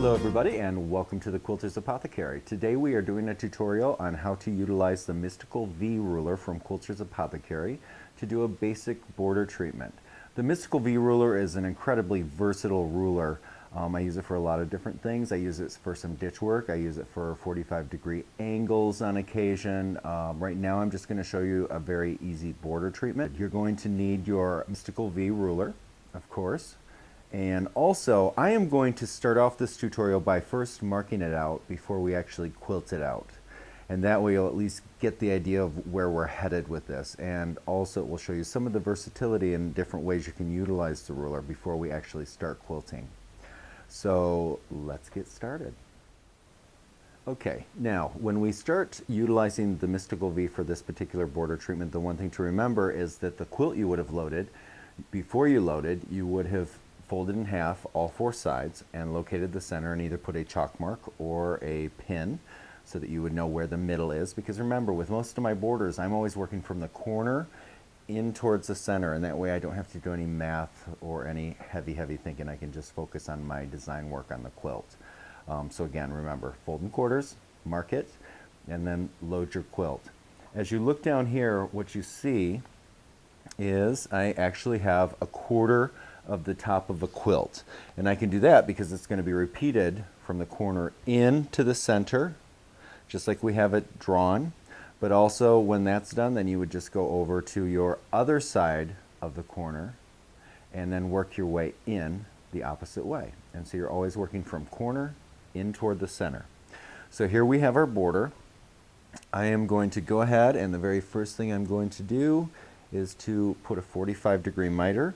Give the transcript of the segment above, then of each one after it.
Hello everybody and welcome to the Quilter's Apothecary. Today we are doing a tutorial on how to utilize the Mystical V ruler from Quilter's Apothecary to do a basic border treatment. The Mystical V ruler is an incredibly versatile ruler. I use it for a lot of different things. I use it for some ditch work. I use it for 45-degree angles on occasion. Right now I'm just going to show you a very easy border treatment. You're going to need your Mystical V ruler, of course. And also, I am going to start off this tutorial by first marking it out before we actually quilt it out. And that way you'll at least get the idea of where we're headed with this. And also it will show you some of the versatility and different ways you can utilize the ruler before we actually start quilting. So let's get started. Okay, now when we start utilizing the Mystical V for this particular border treatment, the one thing to remember is that the quilt you would have loaded, before you loaded, you would have folded in half all four sides and located the center and either put a chalk mark or a pin so that you would know where the middle is. Because remember, with most of my borders, I'm always working from the corner in towards the center, and that way I don't have to do any math or any heavy thinking. I can just focus on my design work on the quilt. So again, remember, fold in quarters, mark it, and then load your quilt. As you look down here, what you see is I actually have a quarter of the top of a quilt, and I can do that because it's going to be repeated from the corner in to the center just like we have it drawn. But also when that's done, then you would just go over to your other side of the corner and then work your way in the opposite way. And so you're always working from corner in toward the center. So here we have our border. I am going to go ahead, and the very first thing I'm going to do is to put a 45-degree miter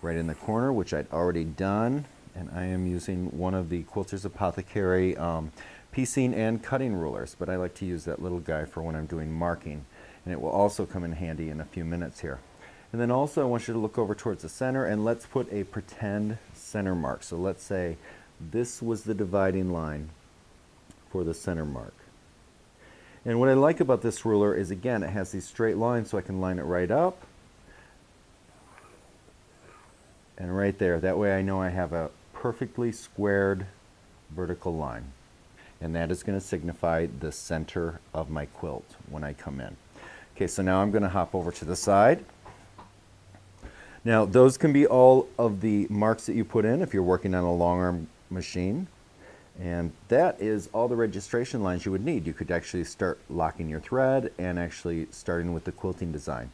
right in the corner, which I'd already done, and I am using one of the Quilter's Apothecary piecing and cutting rulers, but I like to use that little guy for when I'm doing marking, and it will also come in handy in a few minutes here. And then also I want you to look over towards the center, and let's put a pretend center mark. So let's say this was the dividing line for the center mark. And what I like about this ruler is, again, it has these straight lines, so I can line it right up and right there. That way I know I have a perfectly squared vertical line. And that is going to signify the center of my quilt when I come in. Okay, so now I'm going to hop over to the side. Now those can be all of the marks that you put in if you're working on a long arm machine. And that is all the registration lines you would need. You could actually start locking your thread and actually starting with the quilting design.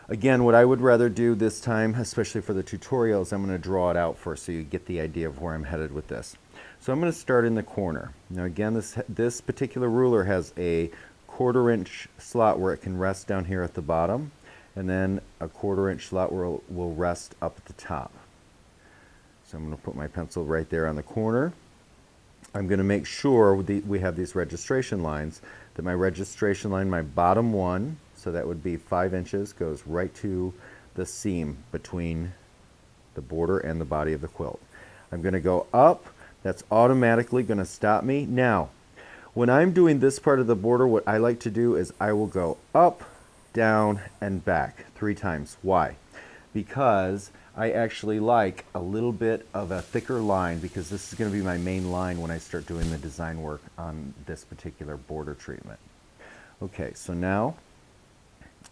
Again, what I would rather do this time, especially for the tutorials, I'm going to draw it out first so you get the idea of where I'm headed with this. So I'm going to start in the corner. Now again, this particular ruler has a 1/4 inch slot where it can rest down here at the bottom, and then a 1/4 inch slot where it will rest up at the top. So I'm going to put my pencil right there on the corner. I'm going to make sure we have these registration lines, that my registration line, my bottom one, so that would be 5 inches, goes right to the seam between the border and the body of the quilt. I'm going to go up. That's automatically going to stop me. Now, when I'm doing this part of the border, what I like to do is I will go up, down, and back 3 times. Why? Because I actually like a little bit of a thicker line, because this is going to be my main line when I start doing the design work on this particular border treatment. Okay, so now,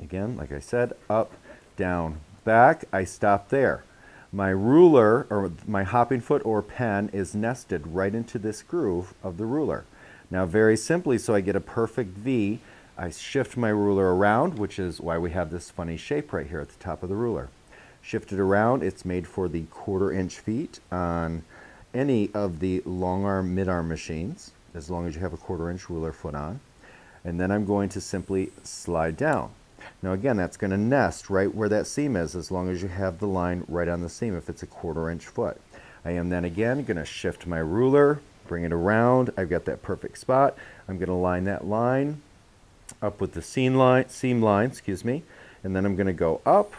again, like I said, up, down, back, I stop there. My ruler, or my hopping foot or pen, is nested right into this groove of the ruler. Now very simply, so I get a perfect V, I shift my ruler around, which is why we have this funny shape right here at the top of the ruler. Shift it around. It's made for the 1/4 inch feet on any of the long arm, mid arm machines, as long as you have a 1/4 inch ruler foot on. And then I'm going to simply slide down. Now again, that's going to nest right where that seam is, as long as you have the line right on the seam if it's a 1/4 inch foot. I am then again going to shift my ruler, bring it around. I've got that perfect spot. I'm going to line that line up with the seam line, and then I'm going to go up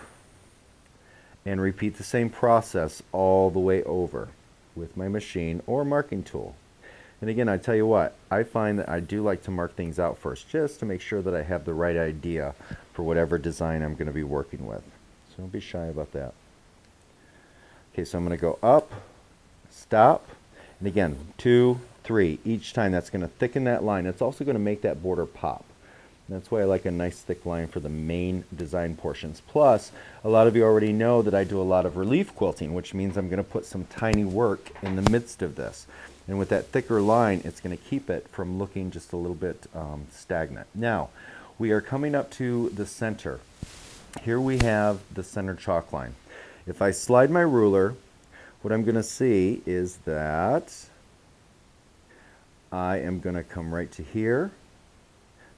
and repeat the same process all the way over with my machine or marking tool. And again, I tell you what, I find that I do like to mark things out first, just to make sure that I have the right idea for whatever design I'm going to be working with. So don't be shy about that. Okay, so I'm going to go up, stop, And again, 2, 3. Each time that's going to thicken that line. It's also going to make that border pop. That's why I like a nice thick line for the main design portions. Plus, a lot of you already know that I do a lot of relief quilting, which means I'm going to put some tiny work in the midst of this. And with that thicker line, it's going to keep it from looking just a little bit stagnant. Now, we are coming up to the center. Here we have the center chalk line. If I slide my ruler, what I'm going to see is that I am going to come right to here,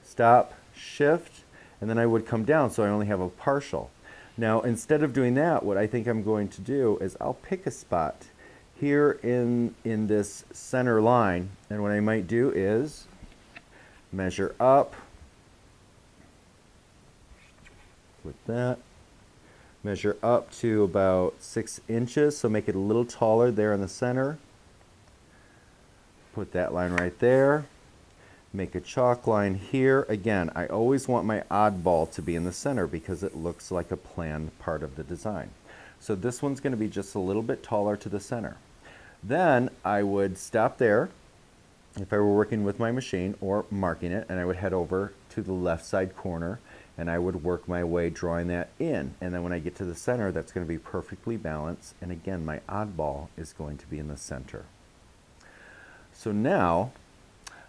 stop, shift, and then I would come down so I only have a partial. Now, instead of doing that, what I think I'm going to do is I'll pick a spot here in this center line, and what I might do is measure up with that, measure up to about 6 inches, so make it a little taller there in the center. Put that line right there. Make a chalk line here. Again, I always want my oddball to be in the center because it looks like a planned part of the design. So this one's going to be just a little bit taller to the center. Then I would stop there if I were working with my machine or marking it, and I would head over to the left side corner and I would work my way drawing that in. And then when I get to the center, that's going to be perfectly balanced. And again, my oddball is going to be in the center. So now,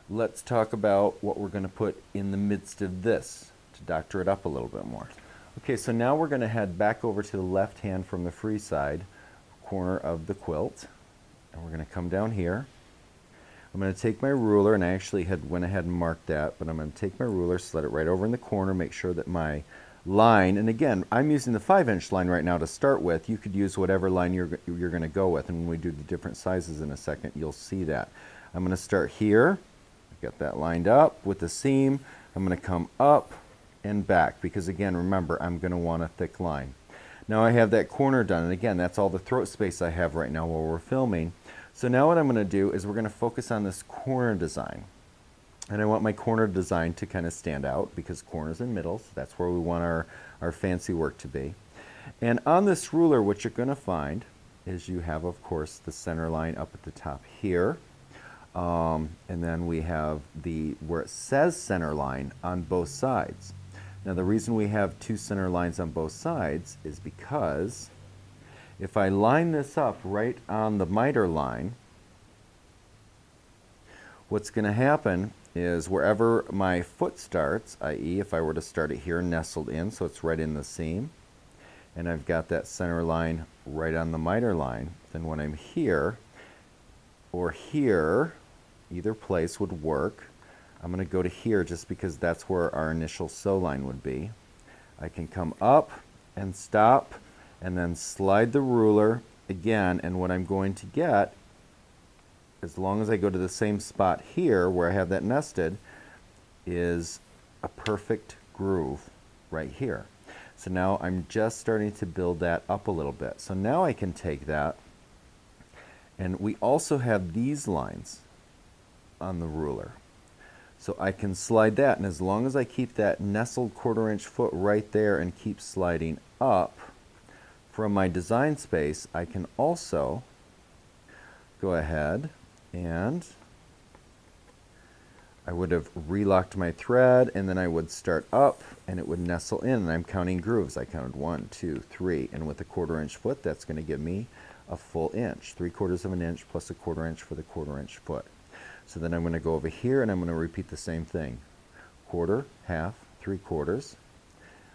let's talk about what we're going to put in the midst of this to doctor it up a little bit more. Okay, so now we're going to head back over to the left hand from the free side corner of the quilt. And we're going to come down here. I'm going to take my ruler, and I actually went ahead and marked that, but I'm going to take my ruler, slide it right over in the corner, make sure that my line, and again, I'm using the 5-inch line right now to start with. You could use whatever line you're going to go with, and when we do the different sizes in a second, you'll see that. I'm going to start here. I've got that lined up with the seam. I'm going to come up and back because, again, remember, I'm going to want a thick line. Now I have that corner done, and again, that's all the throat space I have right now while we're filming. So now what I'm going to do is we're going to focus on this corner design. And I want my corner design to kind of stand out because corners and middles, that's where we want our fancy work to be. And on this ruler, what you're going to find is you have, of course, the center line up at the top here. And then we have where it says center line on both sides. Now the reason we have 2 center lines on both sides is because if I line this up right on the miter line, what's going to happen is wherever my foot starts, i.e. if I were to start it here nestled in, so it's right in the seam, and I've got that center line right on the miter line, then when I'm here or here, either place would work. I'm going to go to here just because that's where our initial sew line would be. I can come up and stop and then slide the ruler again, and what I'm going to get, as long as I go to the same spot here where I have that nested, is a perfect groove right here. So now I'm just starting to build that up a little bit. So now I can take that, and we also have these lines on the ruler. So I can slide that, and as long as I keep that nestled 1/4-inch foot right there and keep sliding up from my design space, I can also go ahead and I would have relocked my thread, and then I would start up and it would nestle in, and I'm counting grooves. I counted 1, 2, 3, and with a 1/4-inch foot, that's going to give me a full inch, 3/4 of an inch plus a 1/4-inch for the 1/4-inch foot. So then I'm going to go over here and I'm going to repeat the same thing. 1/4, 1/2, 3/4.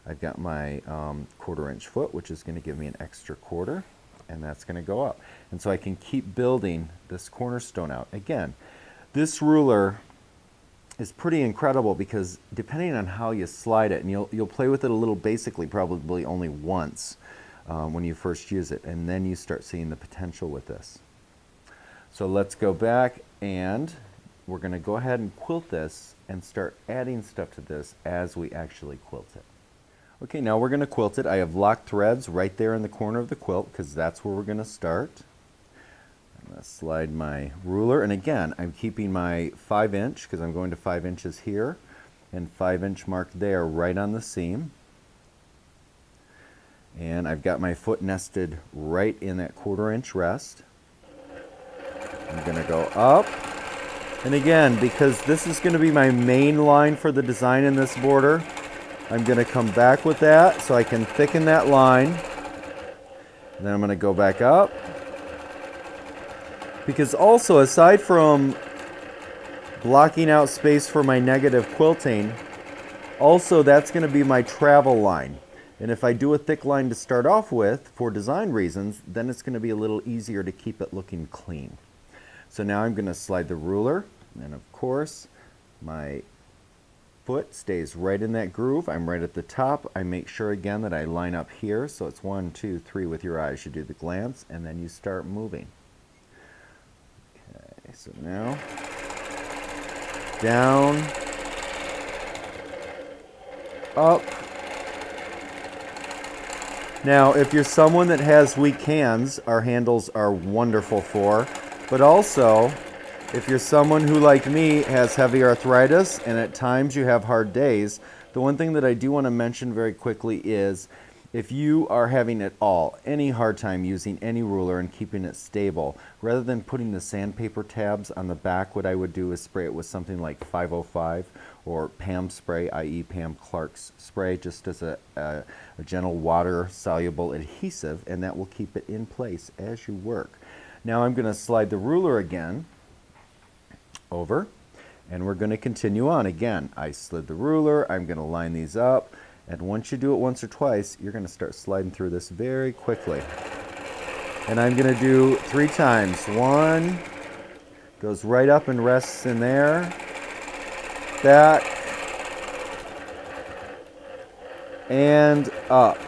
I've got my 1/4-inch foot, which is going to give me an extra 1/4, and that's going to go up. And so I can keep building this cornerstone out. Again, this ruler is pretty incredible because depending on how you slide it, and you'll play with it a little basically probably only once when you first use it, and then you start seeing the potential with this. So let's go back, and we're going to go ahead and quilt this and start adding stuff to this as we actually quilt it. Okay, now we're going to quilt it. I have locked threads right there in the corner of the quilt because that's where we're going to start. I'm going to slide my ruler, and again, I'm keeping my 5-inch because I'm going to 5 inches here and 5-inch mark there right on the seam. And I've got my foot nested right in that 1/4-inch rest. I'm going to go up. And again, because this is going to be my main line for the design in this border, I'm going to come back with that so I can thicken that line. And then I'm going to go back up. Because also, aside from blocking out space for my negative quilting, also that's going to be my travel line. And if I do a thick line to start off with for design reasons, then it's going to be a little easier to keep it looking clean. So now I'm going to slide the ruler, and of course my foot stays right in that groove. I'm right at the top. I make sure again that I line up here, so it's 1, 2, 3 with your eyes. You do the glance and then you start moving. Okay, so now down, up. Now if you're someone that has weak hands, our handles are wonderful for, but also if you're someone who, like me, has heavy arthritis and at times you have hard days, the one thing that I do want to mention very quickly is if you are having at all any hard time using any ruler and keeping it stable, rather than putting the sandpaper tabs on the back, what I would do is spray it with something like 505 or Pam spray, i.e. Pam Clark's spray, just as a gentle water-soluble adhesive, and that will keep it in place as you work. Now I'm going to slide the ruler again over, and we're going to continue on. Again, I slid the ruler, I'm going to line these up, and once you do it once or twice, you're going to start sliding through this very quickly. And I'm going to do 3 times. 1, goes right up and rests in there, back, and up.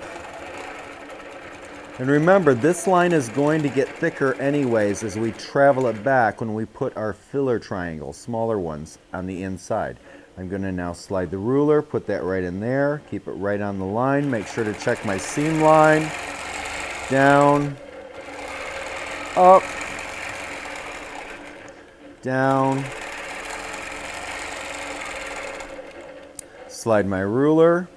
And remember, this line is going to get thicker anyways as we travel it back when we put our filler triangles, smaller ones, on the inside. I'm going to now slide the ruler, put that right in there, keep it right on the line, make sure to check my seam line, down, up, down, slide my ruler,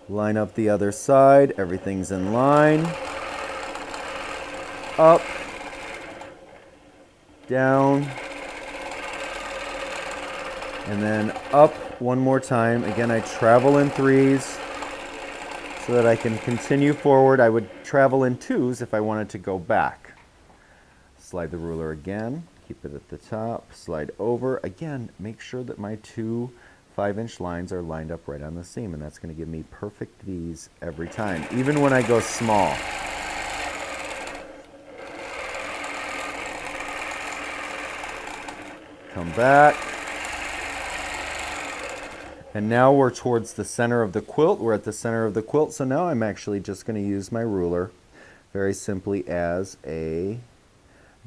line up the other side, everything's in line, up, down, and then up one more time. Again, I travel in 3s so that I can continue forward. I would travel in 2s if I wanted to go back. Slide the ruler again, keep it at the top, slide over. Again, make sure that my 2 5-inch lines are lined up right on the seam, and that's going to give me perfect V's every time, even when I go small. Come back. And now we're towards the center of the quilt. We're at the center of the quilt, so now I'm actually just going to use my ruler very simply as a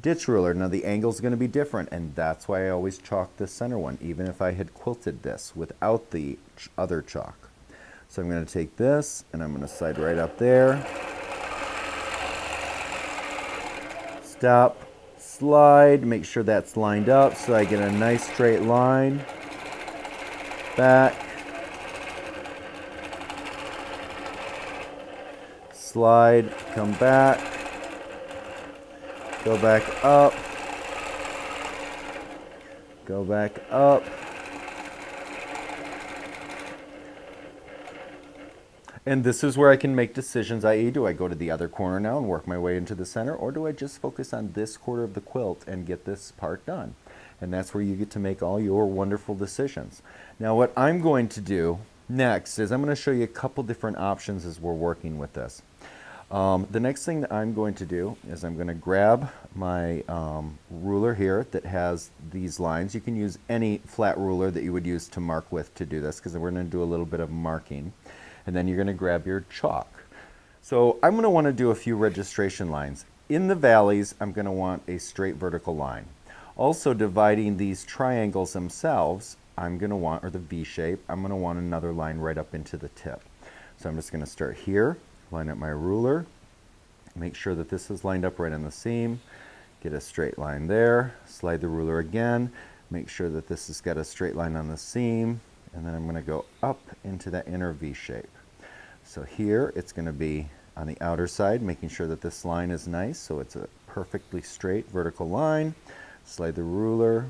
ditch ruler. Now the angle is going to be different, and that's why I always chalk the center one, even if I had quilted this without the other chalk. So I'm going to take this and I'm going to slide right up there. Stop, slide, make sure that's lined up so I get a nice straight line. Back, slide, come back, go back up, go back up, and this is where I can make decisions, i.e. do I go to the other corner now and work my way into the center, or do I just focus on this quarter of the quilt and get this part done? And that's where you get to make all your wonderful decisions. Now what I'm going to do next is I'm going to show you a couple different options as we're working with this. The next thing that I'm going to do is I'm going to grab my ruler here that has these lines. You can use any flat ruler that you would use to mark with to do this, because we're going to do a little bit of marking. And then you're going to grab your chalk. So I'm going to want to do a few registration lines. In the valleys, I'm going to want a straight vertical line. Also, dividing these triangles themselves, I'm going to want, or the V shape, I'm going to want another line right up into the tip. So I'm just going to start here, line up my ruler, make sure that this is lined up right on the seam, get a straight line there, slide the ruler again, make sure that this has got a straight line on the seam, and then I'm going to go up into that inner V shape. So here it's going to be on the outer side, making sure that this line is nice so it's a perfectly straight vertical line. Slide the ruler.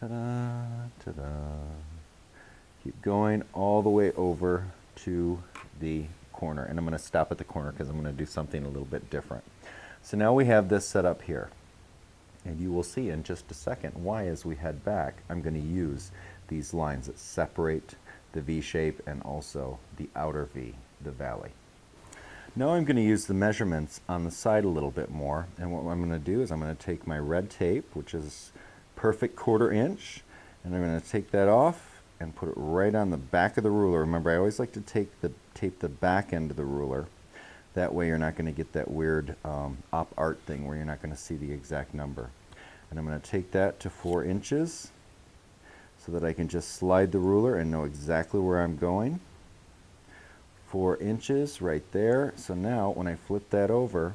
Ta-da, ta-da. Keep going all the way over to the corner. And I'm going to stop at the corner because I'm going to do something a little bit different. So now we have this set up here. And you will see in just a second why, as we head back, I'm going to use these lines that separate the V shape and also the outer V, the valley. Now I'm going to use the measurements on the side a little bit more. And what I'm going to do is I'm going to take my red tape, which is perfect 1/4 inch, and I'm going to take that off and put it right on the back of the ruler. Remember, I always like to tape the back end of the ruler. That way you're not going to get that weird op art thing where you're not going to see the exact number. And I'm going to take that to 4 inches so that I can just slide the ruler and know exactly where I'm going. 4 inches right there. So now when I flip that over,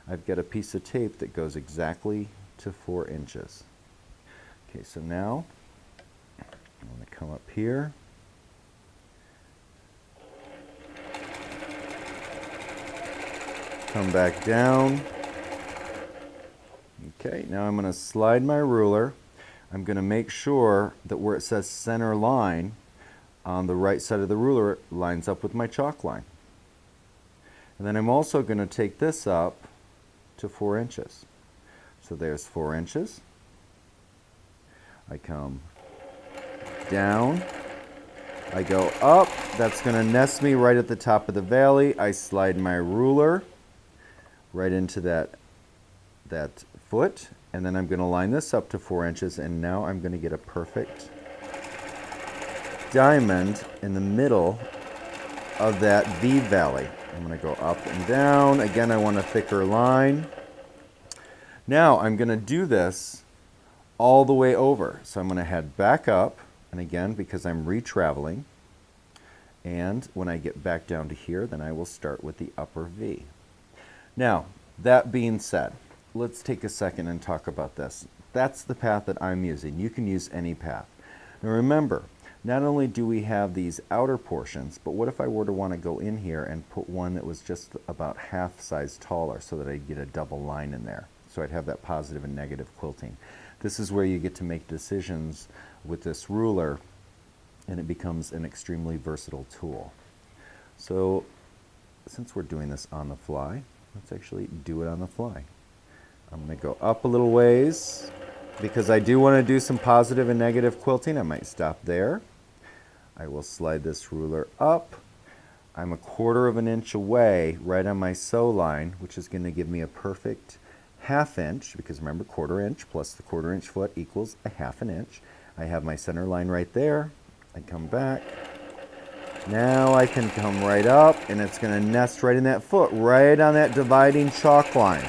I've got a piece of tape that goes exactly to 4 inches. Okay, so now I'm going to come up here. Come back down. Okay, now I'm going to slide my ruler. I'm going to make sure that where it says center line on the right side of the ruler lines up with my chalk line. And then I'm also going to take this up to 4 inches. So there's 4 inches. I come down. I go up. That's going to nest me right at the top of the valley. I slide my ruler right into that foot, and then I'm going to line this up to 4 inches, and now I'm going to get a perfect diamond in the middle of that V valley. I'm going to go up and down. Again, I want a thicker line. Now I'm going to do this all the way over. So I'm going to head back up, and again, because I'm retraveling, and when I get back down to here, then I will start with the upper V. Now, that being said, let's take a second and talk about this. That's the path that I'm using. You can use any path. Now remember, not only do we have these outer portions, but what if I were to want to go in here and put one that was just about half size taller so that I'd get a double line in there? So I'd have that positive and negative quilting. This is where you get to make decisions with this ruler, and it becomes an extremely versatile tool. So since we're doing this on the fly, let's actually do it on the fly. I'm going to go up a little ways because I do want to do some positive and negative quilting. I might stop there. I will slide this ruler up. I'm 1/4 inch away right on my sew line, which is going to give me a perfect 1/2 inch, because remember, 1/4 inch plus the 1/4 inch foot equals a 1/2 inch. I have my center line right there. I come back. Now I can come right up, and it's going to nest right in that foot, right on that dividing chalk line.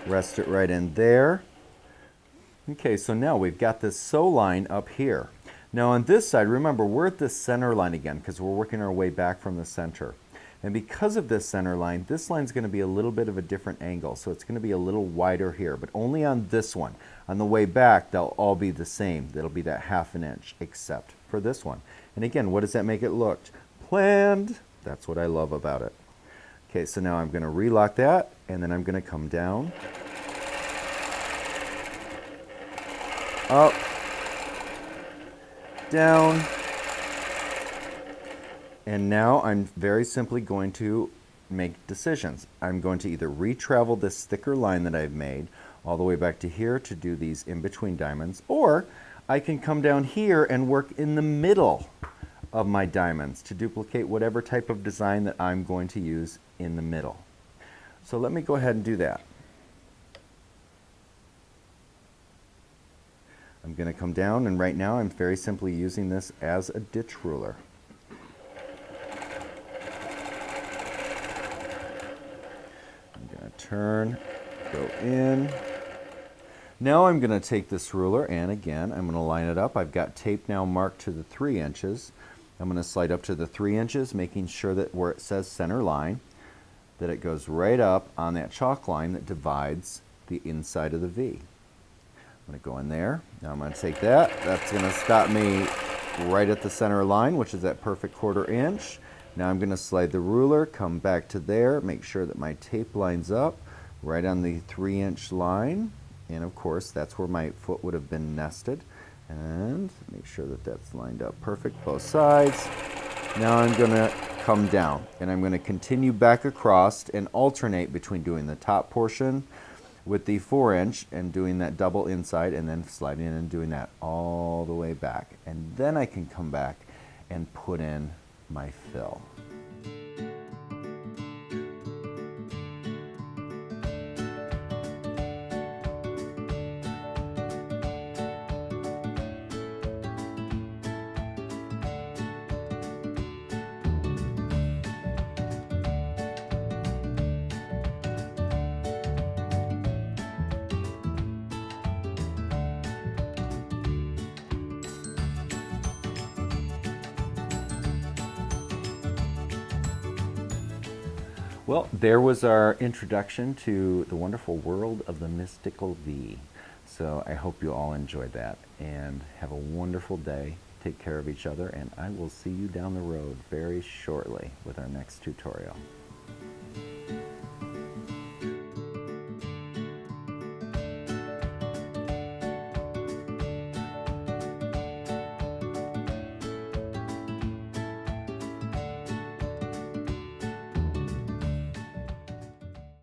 Rest it right in there. Okay, so now we've got this sew line up here. Now on this side, remember, we're at the center line again because we're working our way back from the center. And because of this center line, this line's going to be a little bit of a different angle. So it's going to be a little wider here, but only on this one. On the way back, they'll all be the same. That'll be that 1/2 inch, except for this one. And again, what does that make it look? Planned. That's what I love about it. Okay, so now I'm going to relock that, and then I'm going to come down, up, down, and now I'm very simply going to make decisions. I'm going to either retravel this thicker line that I've made all the way back to here to do these in-between diamonds, or I can come down here and work in the middle of my diamonds to duplicate whatever type of design that I'm going to use in the middle. So let me go ahead and do that. I'm going to come down, and right now I'm very simply using this as a ditch ruler. I'm going to turn, go in. Now I'm going to take this ruler, and again, I'm going to line it up. I've got tape now marked to the 3 inches. I'm going to slide up to the 3 inches, making sure that where it says center line, that it goes right up on that chalk line that divides the inside of the V. I'm going to go in there. Now I'm going to take that. That's going to stop me right at the center line, which is that perfect 1/4 inch. Now I'm going to slide the ruler, come back to there, make sure that my tape lines up right on the 3-inch line. And of course, that's where my foot would have been nested. And make sure that that's lined up perfect, both sides. Now I'm going to come down, and I'm going to continue back across and alternate between doing the top portion with the 4-inch and doing that double inside, and then sliding in and doing that all the way back. And then I can come back and put in my fill. Well, there was our introduction to the wonderful world of the mystical V. So I hope you all enjoyed that, and have a wonderful day. Take care of each other, and I will see you down the road very shortly with our next tutorial.